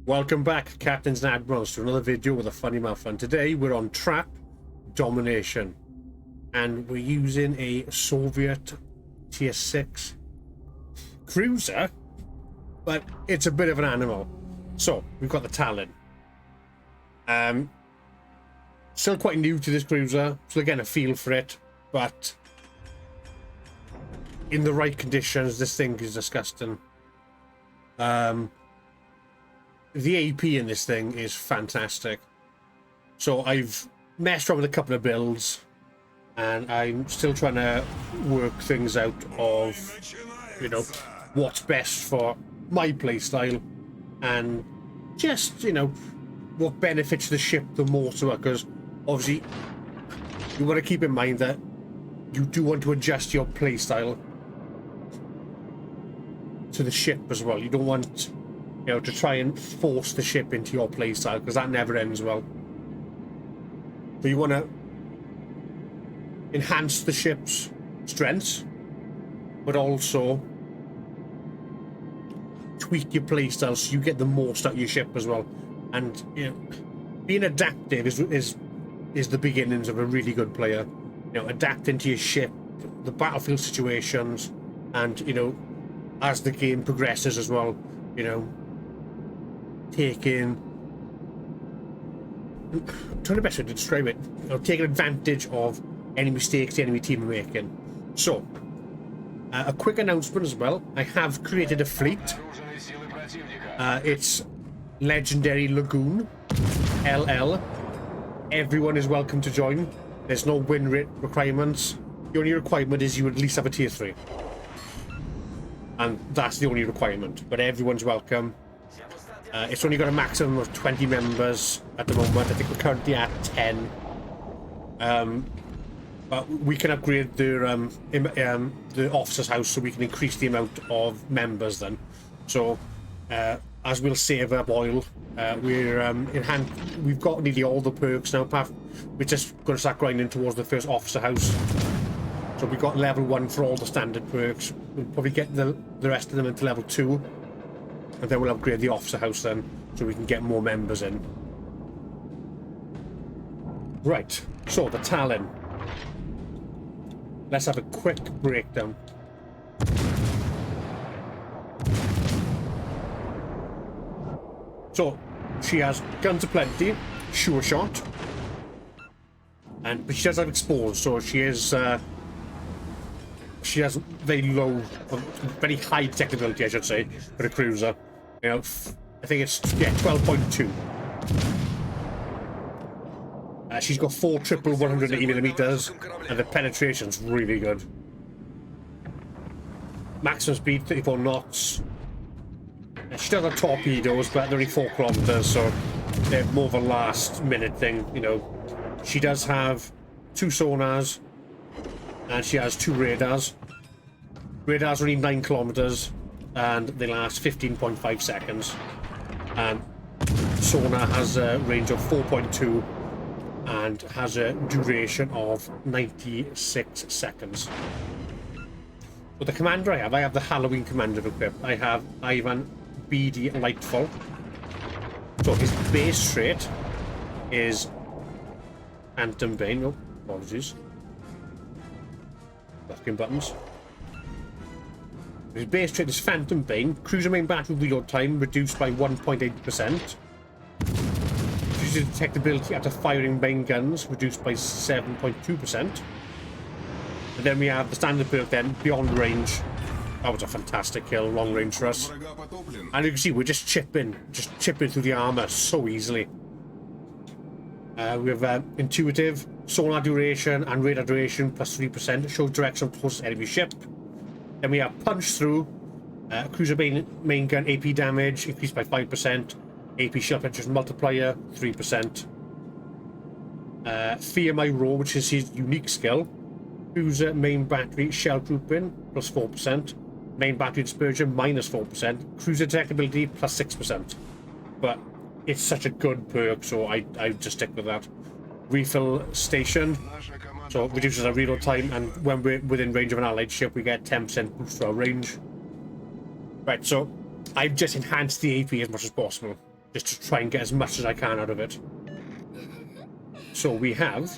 Welcome back, Captains and Admirals, to another video with a funny mouth. And today we're on Trap Domination, and we're using a Soviet Tier 6 cruiser, but it's a bit of an animal. So we've got the Tallinn. Still quite new to this cruiser, still getting a feel for it, but in the right conditions, this thing is disgusting. The AP in this thing is fantastic. So I've messed around with a couple of builds, and I'm still trying to work things out of, you know, what's best for my playstyle, and just, you know, what benefits the ship the most, because obviously you want to keep in mind that you do want to adjust your playstyle to the ship as well. You don't want, you know, to try and force the ship into your playstyle, because that never ends well. So you want to enhance the ship's strengths, but also tweak your playstyle so you get the most out of your ship as well. And, you know, being adaptive is the beginnings of a really good player. You know, adapting to your ship, the battlefield situations, and, you know, as the game progresses as well, you know, taking best way to describe it, you know, taking advantage of any mistakes the enemy team are making. So, a quick announcement as well. I have created a fleet. It's Legendary Lagoon, LL. Everyone is welcome to join. There's no win rate requirements. The only requirement is you at least have a tier 3. And that's the only requirement. But everyone's welcome. It's only got a maximum of 20 members at the moment. I think we're currently at 10. But we can upgrade the officer's house so we can increase the amount of members then. So, as we'll save up oil, we've got nearly all the perks now. We're just going to start grinding towards the first officer house. So we got level 1 for all the standard perks. We'll probably get the rest of them into level 2. And then we'll upgrade the officer house then, so we can get more members in. Right, so the Tallinn. Let's have a quick breakdown. So, she has guns aplenty, sure shot, but she does have exposed, so she is she has very low, very high detectability, I should say, for a cruiser. You know, I think it's 12.2. She's got 4 triple 180mm, and the penetration's really good. Maximum speed 34 knots. She does have torpedoes, but they're only 4 kilometers, so they're more of a last minute thing. You know, she does have 2 sonars, and she has 2 radars. Radars are only 9 kilometers, and they last 15.5 seconds. And sonar has a range of 4.2 and has a duration of 96 seconds. With the commander I have the Halloween commander equipped. I have Ivan BD Lightfall. So his base trait is Phantom Bane. Oh, apologies. Locking buttons. His base trait is Phantom Bane. Cruiser main battery reload time reduced by 1.8%. Cruiser detectability after firing main guns reduced by 7.2%. And then we have the standard perk then, Beyond Range. That was a fantastic kill, long range for us. And you can see we're just chipping through the armor so easily. We have Intuitive, sonar duration and radar duration plus 3%, shows direction of closest enemy ship. Then we have Punch Through, cruiser main gun AP damage increased by 5%, AP shell penetration multiplier 3%. Fear My Roar, which is his unique skill. Cruiser main battery shell grouping plus 4%, main battery dispersion minus 4%, cruiser detectability plus 6%. But it's such a good perk, so I just stick with that. Refill Station, so it reduces our reload time, and when we're within range of an allied ship, we get 10% boost to our range. Right, so I've just enhanced the AP as much as possible. just to try and get as much as I can out of it. So we have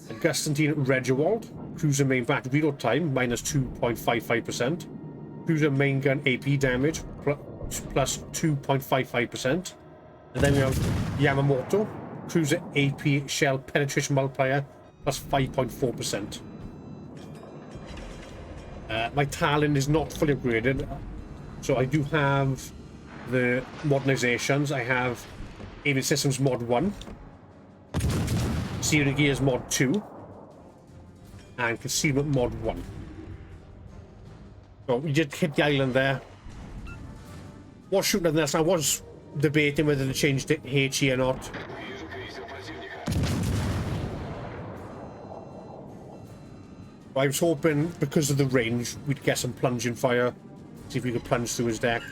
Augustine Regewald, cruiser main battle reload time minus 2.55%, cruiser main gun AP damage plus 2.55%, and then we have Yamamoto, cruiser AP shell penetration multiplier plus 5.4%. My Tallinn is not fully upgraded, so I do have the modernizations. I have Avian Systems Mod 1, Steering Gears Mod 2, and Concealment Mod 1. So we just hit the island there. Was shooting at this. I was debating whether to change to HE or not. I was hoping, because of the range, we'd get some plunging fire. See if we could plunge through his deck.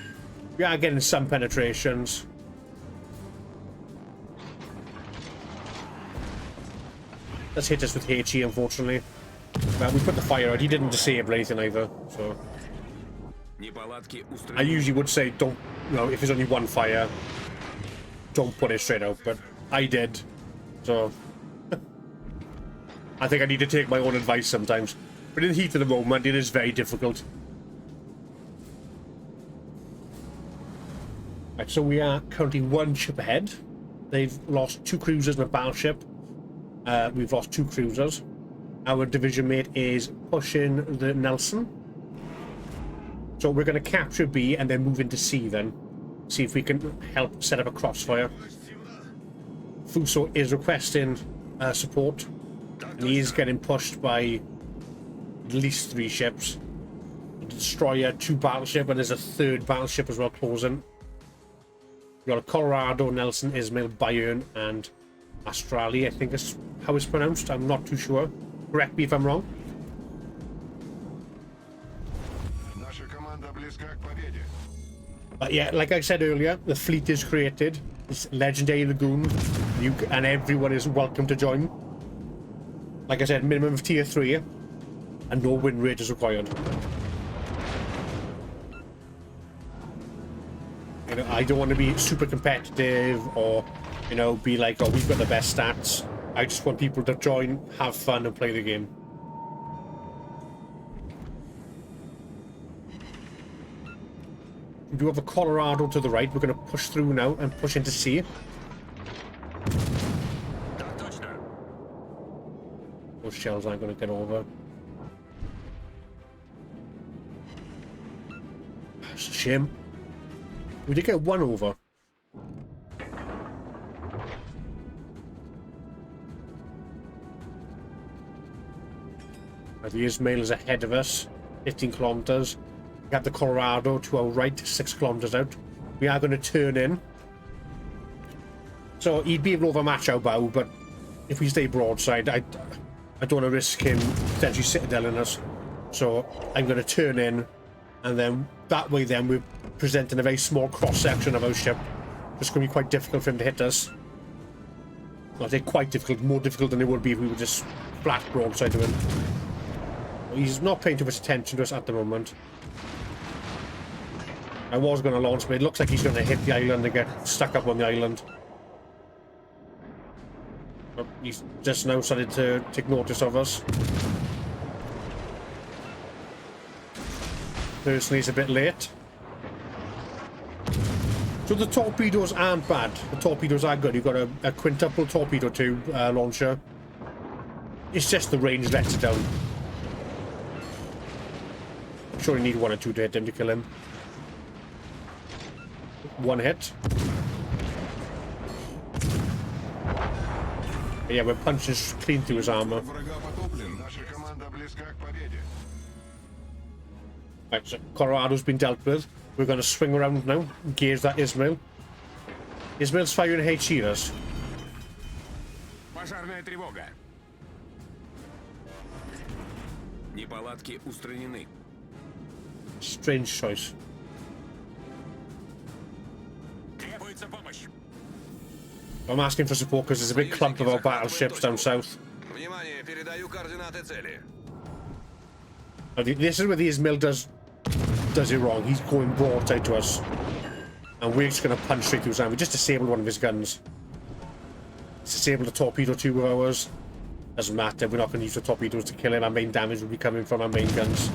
We are getting some penetrations. Let's hit us with HE, unfortunately. But we put the fire out. He didn't disable anything either, so... I usually would say don't, you know, if there's only one fire, don't put it straight out, but I did. So... I think I need to take my own advice sometimes. But in the heat of the moment, it is very difficult. Right, so we are currently one ship ahead. They've lost 2 cruisers and a battleship. We've lost 2 cruisers. Our division mate is pushing the Nelson. So we're going to capture B and then move into C then. See if we can help set up a crossfire. Fuso is requesting support. And he is getting pushed by at least 3 ships. A destroyer, 2 battleship, and there's a 3rd battleship as well closing. We've got a Colorado, Nelson, Ismail, Bayern, and Astrali, I think is how it's pronounced. I'm not too sure. Correct me if I'm wrong. But yeah, like I said earlier, the fleet is created. This legendary lagoon, and everyone is welcome to join. Like I said, minimum of tier 3, and no win rate is required. You know, I don't want to be super competitive or, you know, be like, oh, we've got the best stats. I just want people to join, have fun, and play the game. We do have a Colorado to the right. We're going to push through now and push into C. Those shells aren't going to get over. It's a shame. We did get 1 over. The Ismail is ahead of us, 15 kilometers. We have the Colorado to our right, 6 kilometers out. We are going to turn in. So he'd be able to overmatch our bow, but if we stay broadside, I don't want to risk him potentially citadeling us. So I'm going to turn in, and then that way then we're presenting a very small cross-section of our ship. It's going to be quite difficult for him to hit us. Well, I say quite difficult, more difficult than it would be if we were just flat broadside to him. He's not paying too much attention to us at the moment. I was going to launch, but it looks like he's going to hit the island and get stuck up on the island. But he's just now started to take notice of us. Personally, it's a bit late. So the torpedoes aren't bad. The torpedoes are good. You've got a quintuple torpedo tube launcher. It's just the range lets it down. I'm sure you need 1 or 2 to hit him to kill him. 1 hit. Yeah, we're punching clean through his armor. Right, so Colorado's been dealt with. We're going to swing around now, engage that Ismail. Ismail's firing HE at us. Strange choice. I'm asking for support because there's a big clump of our battleships down south. This is where the Ismail does it wrong. He's going broadside to us. And we're just going to punch straight through his arm. We just disabled one of his guns. Disabled the torpedo tube of ours. Doesn't matter, we're not going to use the torpedoes to kill him. Our main damage will be coming from our main guns.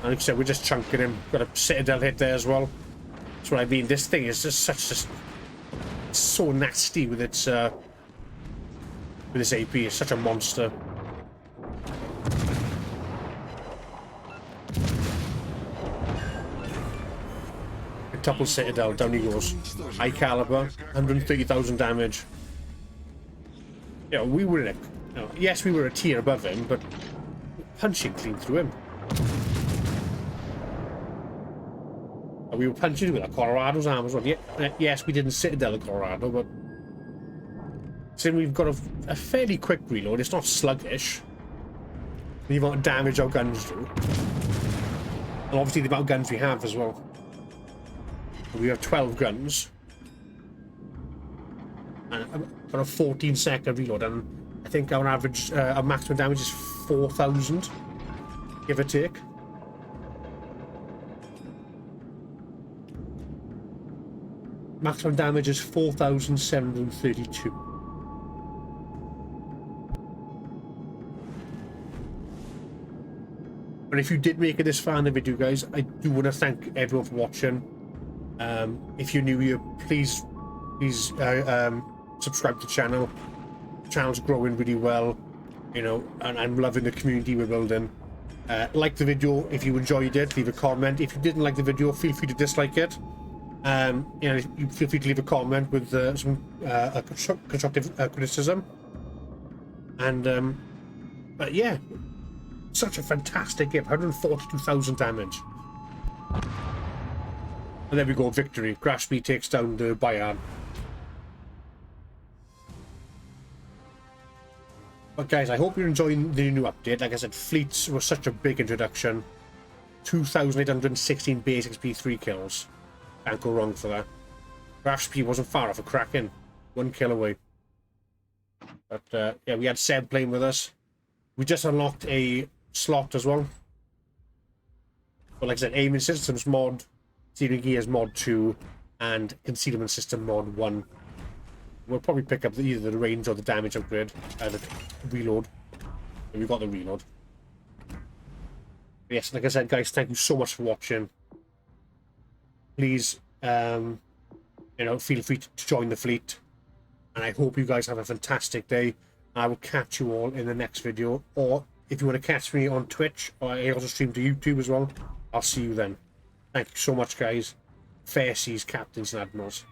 And like I said, we're just chunking him. Got a citadel hit there as well. That's what I mean. This thing is just so nasty with its AP. It's such a monster. Topple citadel, down he goes. High caliber, 130,000 damage. Yeah, we were in a, you know, yes, we were a tier above him, but punching clean through him. And we were punching with a Colorado's arm as well. Yeah, yes, we didn't citadel a Colorado, but since we've got a fairly quick reload, it's not sluggish. The amount of damage our guns do, and obviously the amount of guns we have as well. We have 12 guns and about a 14-second reload, and I think our average, our maximum damage is 4,000, give or take. Maximum damage is 4,732. But if you did make it this far in the video, guys, I do want to thank everyone for watching. If you're new here, please subscribe to the channel. The channel's growing really well, you know, and I'm loving the community we're building. Like the video if you enjoyed it, leave a comment. If you didn't like the video, feel free to dislike it. You know, you feel free to leave a comment with some constructive criticism. And but yeah, such a fantastic game. 142,000 damage. And there we go, victory. Grashby takes down the Bayern. But guys, I hope you're enjoying the new update. Like I said, fleets were such a big introduction. 2,816 base XP, 3 kills. Can't go wrong for that. Grashby wasn't far off a cracking. 1 kill away. But yeah, we had Seb playing with us. We just unlocked a slot as well. But like I said, aiming systems mod, steering gears mod 2, and concealment system mod 1. We'll probably pick up either the range or the damage upgrade, the reload. And we've got the reload. But yes, like I said, guys, thank you so much for watching. Please, you know, feel free to join the fleet. And I hope you guys have a fantastic day. I will catch you all in the next video. Or if you want to catch me on Twitch, or I also stream to YouTube as well, I'll see you then. Thank you so much, guys. Fair seas, captains and admirals.